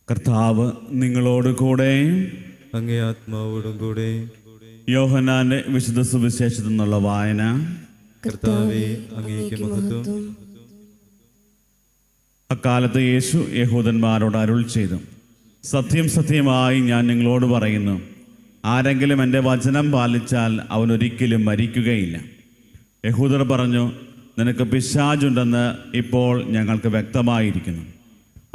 കർത്താവ് നിങ്ങളോട് കൂടെ, അങ്ങേ ആത്മാവോടും കൂടെ. യോഹന്നാന്റെ വിശുദ്ധ സുവിശേഷത്തിൽ നിന്നുള്ള വായന. കർത്താവേ, അങ്ങേക്ക് മഹത്വം. അക്കാലത്ത് യേശു യഹൂദന്മാരോട് അരുൾ ചെയ്തു, സത്യം സത്യമായി ഞാൻ നിങ്ങളോട് പറയുന്നു, ആരെങ്കിലും എൻ്റെ വചനം പാലിച്ചാൽ അവനൊരിക്കലും മരിക്കുകയില്ല. യഹൂദർ പറഞ്ഞു, നിനക്ക് പിശാചുണ്ടെന്ന് ഇപ്പോൾ ഞങ്ങൾക്ക് വ്യക്തമായിരിക്കുന്നു.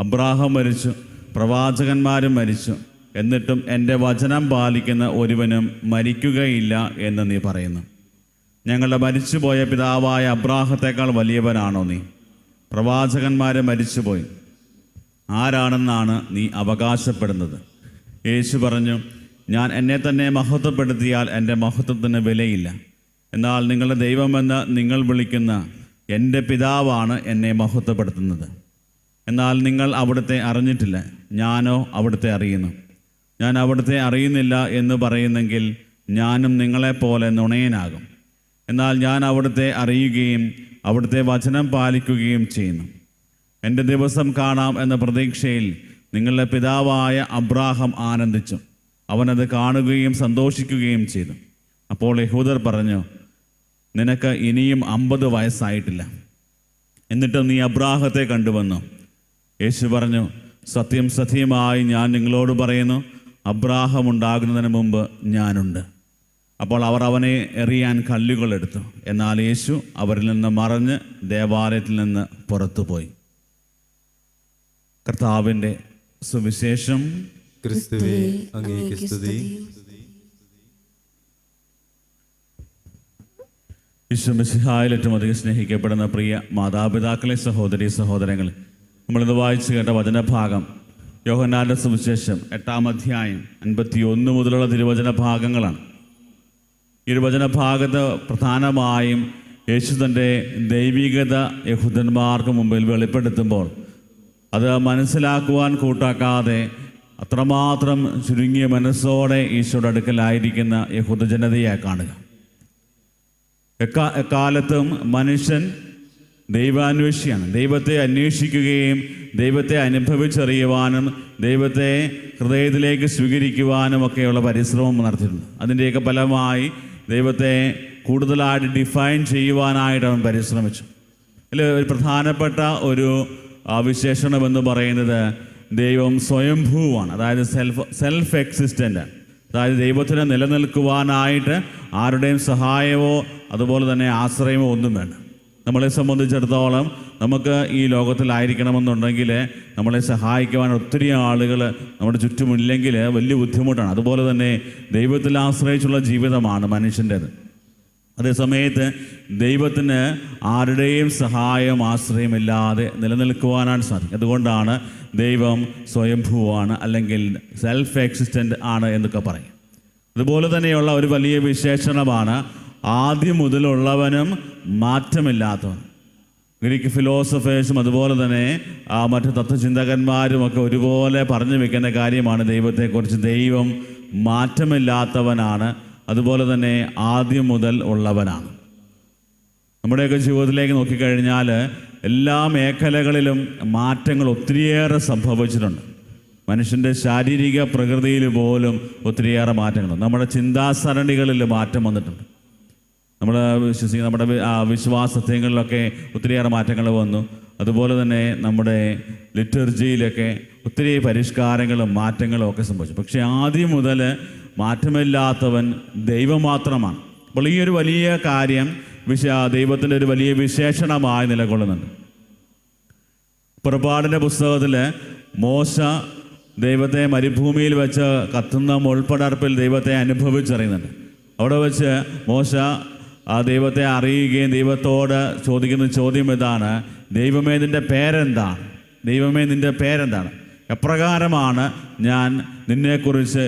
അബ്രാഹാം മരിച്ചു, പ്രവാചകന്മാരും മരിച്ചു, എന്നിട്ടും എൻ്റെ വചനം പാലിക്കുന്ന ഒരുവനും മരിക്കുകയില്ല എന്ന് നീ പറയുന്നു. ഞങ്ങളുടെ മരിച്ചുപോയ പിതാവായ അബ്രാഹത്തേക്കാൾ വലിയവനാണോ നീ? പ്രവാചകന്മാരെ മരിച്ചുപോയി, ആരാണെന്നാണ് നീ അവകാശപ്പെടുന്നത്? യേശു പറഞ്ഞു, ഞാൻ എന്നെ തന്നെ മഹത്വപ്പെടുത്തിയാൽ എൻ്റെ മഹത്വത്തിന് വിലയില്ല. എന്നാൽ നിങ്ങളുടെ ദൈവമെന്ന് നിങ്ങൾ വിളിക്കുന്ന എൻ്റെ പിതാവാണ് എന്നെ മഹത്വപ്പെടുത്തുന്നത്. എന്നാൽ നിങ്ങൾ അവിടുത്തെ അറിഞ്ഞിട്ടില്ല, ഞാനോ അവിടുത്തെ അറിയുന്നു. ഞാൻ അവിടുത്തെ അറിയുന്നില്ല എന്ന് പറയുന്നെങ്കിൽ ഞാനും നിങ്ങളെപ്പോലെ നുണയനാകും. എന്നാൽ ഞാൻ അവിടുത്തെ അറിയുകയും അവിടുത്തെ വചനം പാലിക്കുകയും ചെയ്യുന്നു. എൻ്റെ ദിവസം കാണാം എന്ന പ്രതീക്ഷയിൽ നിങ്ങളുടെ പിതാവായ അബ്രാഹാം ആനന്ദിച്ചു. അവനത് കാണുകയും സന്തോഷിക്കുകയും ചെയ്തു. അപ്പോൾ യഹൂദർ പറഞ്ഞു, നിനക്ക് ഇനിയും 50 വയസ്സായിട്ടില്ല, എന്നിട്ടും നീ അബ്രാഹത്തെ കണ്ടുവന്നു. യേശു പറഞ്ഞു, സത്യം സത്യമായി ഞാൻ നിങ്ങളോട് പറയുന്നു, അബ്രാഹാം ഉണ്ടാകുന്നതിന് മുമ്പ് ഞാനുണ്ട്. അപ്പോൾ അവർ അവനെ എറിയാൻ കല്ലുകളെടുത്തു. എന്നാൽ യേശു അവരിൽ നിന്ന് മറഞ്ഞ് ദേവാലയത്തിൽ നിന്ന് പുറത്തുപോയി. കർത്താവിൻ്റെ സുവിശേഷം. ക്രിസ്തുവേ, അങ്ങേക്ക് സ്തുതി. ഈശോമിശിഹായിൽ ഏറ്റവും അധികം സ്നേഹിക്കപ്പെടുന്ന പ്രിയ മാതാപിതാക്കളെ, സഹോദരി സഹോദരങ്ങൾ, നമ്മളിത് വായിച്ചു കേട്ട വചനഭാഗം യോഹന്നാന്റെ സുവിശേഷം 8-ാം അധ്യായം 51 മുതലുള്ള തിരുവചന ഭാഗങ്ങളാണ്. ഈ വചനഭാഗത്ത് പ്രധാനമായും യേശു തൻ്റെ ദൈവികത യഹൂദന്മാർക്ക് മുമ്പിൽ വെളിപ്പെടുത്തുമ്പോൾ അത് മനസ്സിലാക്കുവാൻ കൂട്ടാക്കാതെ അത്രമാത്രം ചുരുങ്ങിയ മനസ്സോടെ ഈശോയുടെ അടുക്കലായിരിക്കുന്ന യഹൂദ ജനതയെ കാണുക. എക്കാലത്തും മനുഷ്യൻ ദൈവാന്വേഷിയാണ്. ദൈവത്തെ അന്വേഷിക്കുകയും ദൈവത്തെ അനുഭവിച്ചറിയുവാനും ദൈവത്തെ ഹൃദയത്തിലേക്ക് സ്വീകരിക്കുവാനും ഒക്കെയുള്ള പരിശ്രമം നടത്തിയിട്ടുണ്ട്. അതിൻ്റെയൊക്കെ ഫലമായി ദൈവത്തെ കൂടുതലായിട്ട് ഡിഫൈൻ ചെയ്യുവാനായിട്ട് അവൻ പരിശ്രമിച്ചു. അതിൽ ഒരു പ്രധാനപ്പെട്ട ഒരു വിശേഷണമെന്ന് പറയുന്നത് ദൈവം സ്വയംഭൂവാണ്. അതായത് സെൽഫ് എക്സിസ്റ്റൻ്റ്. അതായത് ദൈവത്തിന് നിലനിൽക്കുവാനായിട്ട് ആരുടെയും സഹായമോ അതുപോലെ തന്നെ ആശ്രയമോ ഒന്നും വേണ്ട. നമ്മളെ സംബന്ധിച്ചിടത്തോളം നമുക്ക് ഈ ലോകത്തിലായിരിക്കണമെന്നുണ്ടെങ്കിൽ നമ്മളെ സഹായിക്കുവാൻ ഒത്തിരി ആളുകൾ നമ്മുടെ ചുറ്റുമില്ലെങ്കിൽ വലിയ ബുദ്ധിമുട്ടാണ്. അതുപോലെ തന്നെ ദൈവത്തിൽ ആശ്രയിച്ചുള്ള ജീവിതമാണ് മനുഷ്യൻ്റേത്. അതേസമയത്ത് ദൈവത്തിന് ആരുടെയും സഹായം ആശ്രയമില്ലാതെ നിലനിൽക്കുവാനാണ് സാധിക്കും. അതുകൊണ്ടാണ് ദൈവം സ്വയംഭൂവാണ്, അല്ലെങ്കിൽ സെൽഫ് എക്സിസ്റ്റൻ്റ് ആണ് എന്നൊക്കെ പറയും. അതുപോലെ തന്നെയുള്ള ഒരു വലിയ വിശേഷണമാണ് ആദ്യം മുതലുള്ളവനും മാറ്റമില്ലാത്തവൻ. ഗ്രീക്ക് ഫിലോസഫേഴ്സും അതുപോലെ തന്നെ മറ്റു തത്വചിന്തകന്മാരും ഒക്കെ ഒരുപോലെ പറഞ്ഞു വെക്കുന്ന കാര്യമാണ് ദൈവത്തെക്കുറിച്ച്. ദൈവം മാറ്റമില്ലാത്തവനാണ്, അതുപോലെ തന്നെ ആദ്യം മുതൽ ഉള്ളവനാണ്. നമ്മുടെയൊക്കെ ജീവിതത്തിലേക്ക് നോക്കിക്കഴിഞ്ഞാൽ എല്ലാ മേഖലകളിലും മാറ്റങ്ങൾ ഒത്തിരിയേറെ സംഭവിച്ചിട്ടുണ്ട്. മനുഷ്യൻ്റെ ശാരീരിക പ്രകൃതിയിൽ പോലും ഒത്തിരിയേറെ മാറ്റങ്ങളുണ്ട്. നമ്മുടെ ചിന്താസരണികളിൽ മാറ്റം വന്നിട്ടുണ്ട്. നമ്മൾ നമ്മുടെ വിശ്വാസത്വങ്ങളിലൊക്കെ ഒത്തിരിയേറെ മാറ്റങ്ങൾ വന്നു. അതുപോലെ തന്നെ നമ്മുടെ ലിറ്റർജിയിലൊക്കെ ഒത്തിരി പരിഷ്കാരങ്ങളും മാറ്റങ്ങളും ഒക്കെ സംഭവിച്ചു. പക്ഷേ ആദ്യം മുതൽ മാറ്റമില്ലാത്തവൻ ദൈവം മാത്രമാണ്. അപ്പോൾ ഈ ഒരു വലിയ കാര്യം ദൈവത്തിൻ്റെ ഒരു വലിയ വിശേഷണമായി നിലകൊള്ളുന്നുണ്ട്. പുറപ്പാടിൻ്റെ പുസ്തകത്തിൽ മോശ ദൈവത്തെ മരുഭൂമിയിൽ വെച്ച് കത്തുന്ന മുൾപ്പടർപ്പിൽ ദൈവത്തെ അനുഭവിച്ചറിയുന്നുണ്ട്. അവിടെ വെച്ച് മോശ ആ ദൈവത്തെ അറിയുകയും ദൈവത്തോട് ചോദിക്കുന്ന ചോദ്യം ഇതാണ്, ദൈവമേ നിൻ്റെ പേരെന്താണ്? ദൈവമേ നിൻ്റെ പേരെന്താണ്? എപ്രകാരമാണ് ഞാൻ നിന്നെക്കുറിച്ച്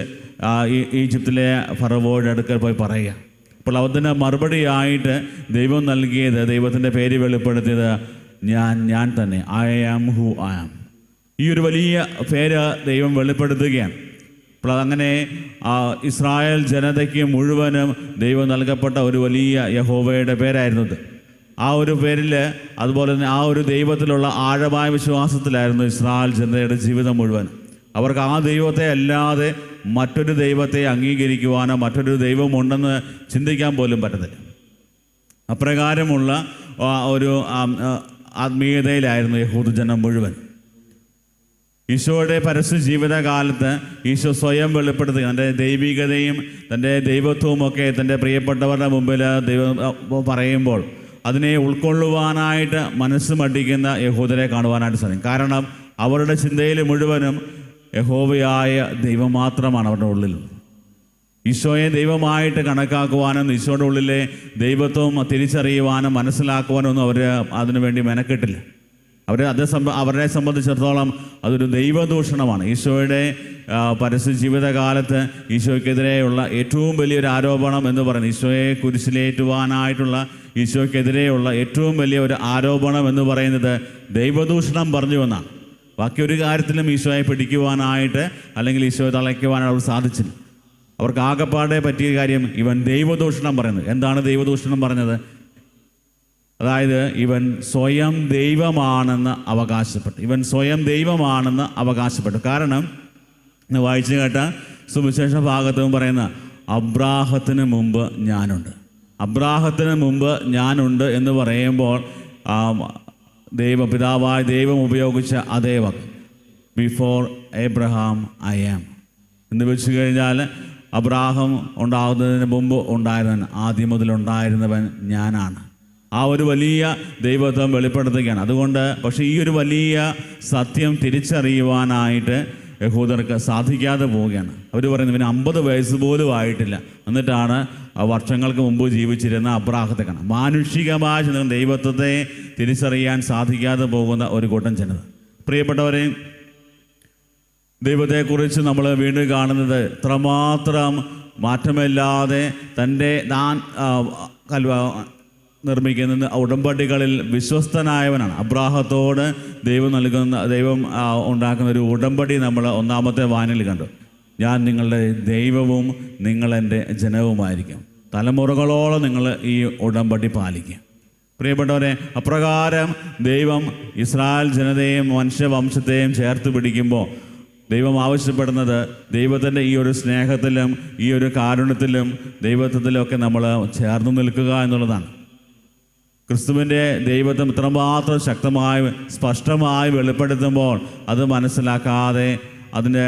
ഈജിപ്തിലെ ഫറവോയുടെ അടുക്കൽ പോയി പറയുക? അപ്പോൾ അതിന് മറുപടിയായിട്ട് ദൈവം നൽകിയത്, ദൈവത്തിൻ്റെ പേര് വെളിപ്പെടുത്തിയത് ഞാൻ തന്നെ, I am who I am. ഈ ഒരു വലിയ പേര് ദൈവം വെളിപ്പെടുത്തുകയാണ്. അപ്പോൾ അങ്ങനെ ഇസ്രായേൽ ജനതയ്ക്ക് മുഴുവനും ദൈവം നൽകപ്പെട്ട ഒരു വലിയ യഹോവയുടെ പേരായിരുന്നത്. ആ ഒരു പേരിൽ അതുപോലെ തന്നെ ആ ഒരു ദൈവത്തിലുള്ള ആഴമായ വിശ്വാസത്തിലായിരുന്നു ഇസ്രായേൽ ജനതയുടെ ജീവിതം മുഴുവൻ. അവർക്ക് ആ ദൈവത്തെ അല്ലാതെ മറ്റൊരു ദൈവത്തെ അംഗീകരിക്കുവാനോ മറ്റൊരു ദൈവമുണ്ടെന്ന് ചിന്തിക്കാൻ പോലും പറ്റത്തില്ല. അപ്രകാരമുള്ള ഒരു ആത്മീയതയിലായിരുന്നു യഹൂദജനം മുഴുവൻ. ഈശോയുടെ പരസ്യ ജീവിതകാലത്ത് ഈശോ സ്വയം വെളിപ്പെടുത്തുക, തൻ്റെ ദൈവികതയും തൻ്റെ ദൈവത്വവുമൊക്കെ തൻ്റെ പ്രിയപ്പെട്ടവരുടെ മുമ്പിൽ ദൈവം പറയുമ്പോൾ അതിനെ ഉൾക്കൊള്ളുവാനായിട്ട് മനസ്സ് മടിക്കുന്ന യഹൂദരെ കാണുവാനായിട്ട് സാധിക്കും. കാരണം അവരുടെ ചിന്തയിൽ മുഴുവനും യഹോവയായ ദൈവം മാത്രമാണ് അവരുടെ ഉള്ളിൽ. ഈശോയെ ദൈവമായിട്ട് കണക്കാക്കുവാനും ഈശോയുടെ ഉള്ളിലെ ദൈവത്വം തിരിച്ചറിയുവാനും മനസ്സിലാക്കുവാനും ഒന്നും അവർ അതിനുവേണ്ടി മെനക്കെട്ടില്ല. അവരെ സംബന്ധിച്ചിടത്തോളം അതൊരു ദൈവദൂഷണമാണ്. ഈശോയുടെ പരസ്യ ജീവിതകാലത്ത് ഈശോയ്ക്കെതിരെയുള്ള ഏറ്റവും വലിയൊരു ആരോപണം എന്ന് പറയുന്നത്, ഈശോയെ കുരിശിലേറ്റുവാനായിട്ടുള്ള ഈശോയ്ക്കെതിരെയുള്ള ഏറ്റവും വലിയ ഒരു ആരോപണം എന്ന് പറയുന്നത് ദൈവദൂഷണം പറഞ്ഞു എന്നാണ്. ബാക്കി ഒരു കാര്യത്തിലും ഈശോയെ പിടിക്കുവാനായിട്ട് അല്ലെങ്കിൽ ഈശോയെ തളയ്ക്കുവാനായിട്ട് അവർ സാധിച്ചില്ല. അവർക്ക് ആകെപ്പാടെ പറ്റിയ കാര്യം ഇവൻ ദൈവദൂഷണം പറയുന്നത്. എന്താണ് ദൈവദൂഷണം പറഞ്ഞത്? അതായത് ഇവൻ സ്വയം ദൈവമാണെന്ന് അവകാശപ്പെട്ടു. കാരണം വായിച്ചു കേട്ട സുവിശേഷ ഭാഗത്തും പറയുന്ന അബ്രാഹത്തിന് മുമ്പ് ഞാനുണ്ട് എന്ന് പറയുമ്പോൾ പിതാവായ ദൈവം ഉപയോഗിച്ച അതേ വാക്ക് ബിഫോർ എബ്രഹാം ഐ ആം എന്ന് വെച്ച് കഴിഞ്ഞാൽ അബ്രാഹം ഉണ്ടാകുന്നതിന് മുമ്പ് ഉണ്ടായിരുന്നവൻ, ആദ്യം മുതലുണ്ടായിരുന്നവൻ ഞാനാണ്. ആ ഒരു വലിയ ദൈവത്വം വെളിപ്പെടുത്തുകയാണ്. അതുകൊണ്ട് പക്ഷേ ഈ ഒരു വലിയ സത്യം തിരിച്ചറിയുവാനായിട്ട് യഹൂദർക്ക് സാധിക്കാതെ പോവുകയാണ്. അവർ പറയുന്നത് ഇവന് 50 വയസ്സ് പോലും ആയിട്ടില്ല, എന്നിട്ടാണ് വർഷങ്ങൾക്ക് മുമ്പ് ജീവിച്ചിരുന്ന അബ്രാഹത്തെ കാണാം. മാനുഷികമായ ദൈവത്വത്തെ തിരിച്ചറിയാൻ സാധിക്കാതെ പോകുന്ന ഒരു കൂട്ടം ജനത. പ്രിയപ്പെട്ടവരെ, ദൈവത്തെക്കുറിച്ച് നമ്മൾ വീണ്ടും കാണുന്നത് ഇത്രമാത്രം മാറ്റമില്ലാതെ താൻ നിർമ്മിക്കുന്ന ഉടമ്പടികളിൽ വിശ്വസ്തനായവനാണ്. അബ്രാഹത്തോട് ദൈവം ഉണ്ടാക്കുന്ന ഒരു ഉടമ്പടി നമ്മൾ ഒന്നാമത്തെ വായനയിൽ കണ്ടു. ഞാൻ നിങ്ങളുടെ ദൈവവും നിങ്ങളെൻ്റെ ജനവുമായിരിക്കും, തലമുറകളോളം നിങ്ങൾ ഈ ഉടമ്പടി പാലിക്കുക. പ്രിയപ്പെട്ടവരെ, അപ്രകാരം ദൈവം ഇസ്രായേൽ ജനതയെയും മനുഷ്യവംശത്തെയും ചേർത്ത് പിടിക്കുമ്പോൾ ദൈവം ആവശ്യപ്പെടുന്നത് ദൈവത്തിൻ്റെ ഈ ഒരു സ്നേഹത്തിലും ഈ ഒരു കാരുണ്യത്തിലും ദൈവത്വത്തിലുമൊക്കെ നമ്മൾ ചേർന്ന് നിൽക്കുക എന്നുള്ളതാണ്. ക്രിസ്തുവിൻ്റെ ദൈവത്വം ഇത്രമാത്രം ശക്തമായി സ്പഷ്ടമായി വെളിപ്പെടുത്തുമ്പോൾ അത് മനസ്സിലാക്കാതെ അതിൻ്റെ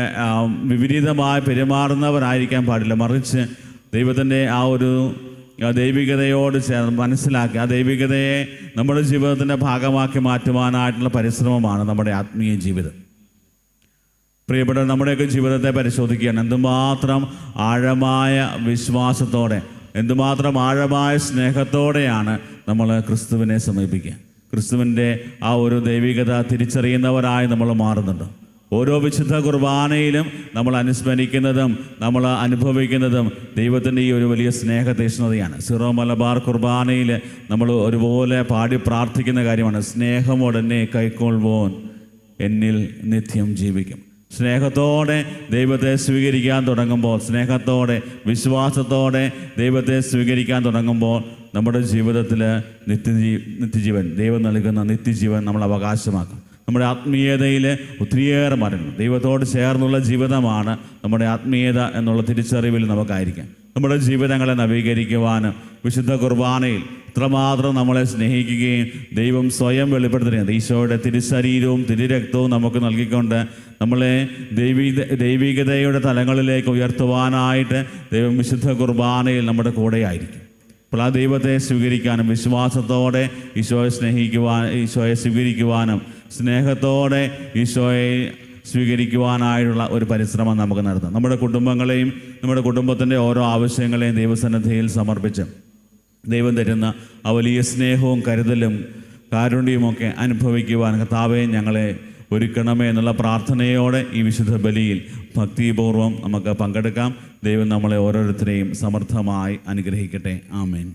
വിപരീതമായി പെരുമാറുന്നവരായിരിക്കാൻ പാടില്ല. മറിച്ച് ദൈവത്തിൻ്റെ ആ ഒരു ദൈവികതയോട് ചേർന്ന് മനസ്സിലാക്കി ആ ദൈവികതയെ നമ്മുടെ ജീവിതത്തിൻ്റെ ഭാഗമാക്കി മാറ്റുവാനായിട്ടുള്ള പരിശ്രമമാണ് നമ്മുടെ ആത്മീയ ജീവിതം. പ്രിയപ്പെട്ട, നമ്മുടെയൊക്കെ ജീവിതത്തെ പരിശോധിക്കുകയാണ്. എന്തുമാത്രം ആഴമായ വിശ്വാസത്തോടെ, എന്തുമാത്രം ആഴമായ സ്നേഹത്തോടെയാണ് നമ്മൾ ക്രിസ്തുവിനെ സമീപിക്കുക. ക്രിസ്തുവിൻ്റെ ആ ഒരു ദൈവികത തിരിച്ചറിയുന്നവരായി നമ്മൾ മാറുന്നുണ്ട്. ഓരോ വിശുദ്ധ കുർബാനയിലും നമ്മൾ അനുസ്മരിക്കുന്നതും നമ്മൾ അനുഭവിക്കുന്നതും ദൈവത്തിൻ്റെ ഈ ഒരു വലിയ സ്നേഹതീഷ്ണതയാണ്. സിറോ മലബാർ കുർബാനയിൽ നമ്മൾ ഒരുപോലെ പാടി പ്രാർത്ഥിക്കുന്ന കാര്യമാണ്, സ്നേഹമോടെന്നെ കൈക്കൊള്ളുവോൻ എന്നിൽ നിത്യം ജീവിക്കും. സ്നേഹത്തോടെ ദൈവത്തെ സ്വീകരിക്കാൻ തുടങ്ങുമ്പോൾ, വിശ്വാസത്തോടെ ദൈവത്തെ സ്വീകരിക്കാൻ തുടങ്ങുമ്പോൾ നമ്മുടെ ജീവിതത്തിൽ നിത്യജീവൻ, ദൈവം നൽകുന്ന നിത്യജീവൻ നമ്മൾ അവകാശമാക്കും. നമ്മുടെ ആത്മീയതയിൽ ഒത്തിരിയേറെ മാറ്റങ്ങൾ, ദൈവത്തോട് ചേർന്നുള്ള ജീവിതമാണ് നമ്മുടെ ആത്മീയത എന്നുള്ള തിരിച്ചറിവിൽ നമുക്കായിരിക്കാം. നമ്മുടെ ജീവിതങ്ങളെ നവീകരിക്കുവാനും വിശുദ്ധ കുർബാനയിൽ ഇത്രമാത്രം നമ്മളെ സ്നേഹിക്കുകയും ദൈവം സ്വയം വെളിപ്പെടുത്തുകയും ഈശോയുടെ തിരുശരീരവും തിരുരക്തവും നമുക്ക് നൽകിക്കൊണ്ട് നമ്മളെ ദൈവികതയുടെ തലങ്ങളിലേക്ക് ഉയർത്തുവാനായിട്ട് ദൈവം വിശുദ്ധ കുർബാനയിൽ നമ്മുടെ കൂടെയായിരിക്കും. അപ്പോൾ ആ ദൈവത്തെ സ്വീകരിക്കാനും വിശ്വാസത്തോടെ ഈശോയെ സ്വീകരിക്കുവാനും സ്നേഹത്തോടെ ഈശോയെ സ്വീകരിക്കുവാനായുള്ള ഒരു പരിശ്രമം നമുക്ക് നടത്താം. നമ്മുടെ കുടുംബങ്ങളെയും നമ്മുടെ കുടുംബത്തിൻ്റെ ഓരോ ആവശ്യങ്ങളെയും ദൈവസന്നിധിയിൽ സമർപ്പിച്ച് ദൈവം തരുന്ന ആ വലിയ സ്നേഹവും കരുതലും കാരുണ്യവുമൊക്കെ അനുഭവിക്കുവാൻ കർത്താവേ ഞങ്ങളെ ഒരുക്കണമേ എന്നുള്ള പ്രാർത്ഥനയോടെ ഈ വിശുദ്ധ ബലിയിൽ ഭക്തിപൂർവ്വം നമുക്ക് പങ്കെടുക്കാം. ദൈവം നമ്മളെ ഓരോരുത്തരെയും സമർത്ഥമായി അനുഗ്രഹിക്കട്ടെ. ആമേൻ.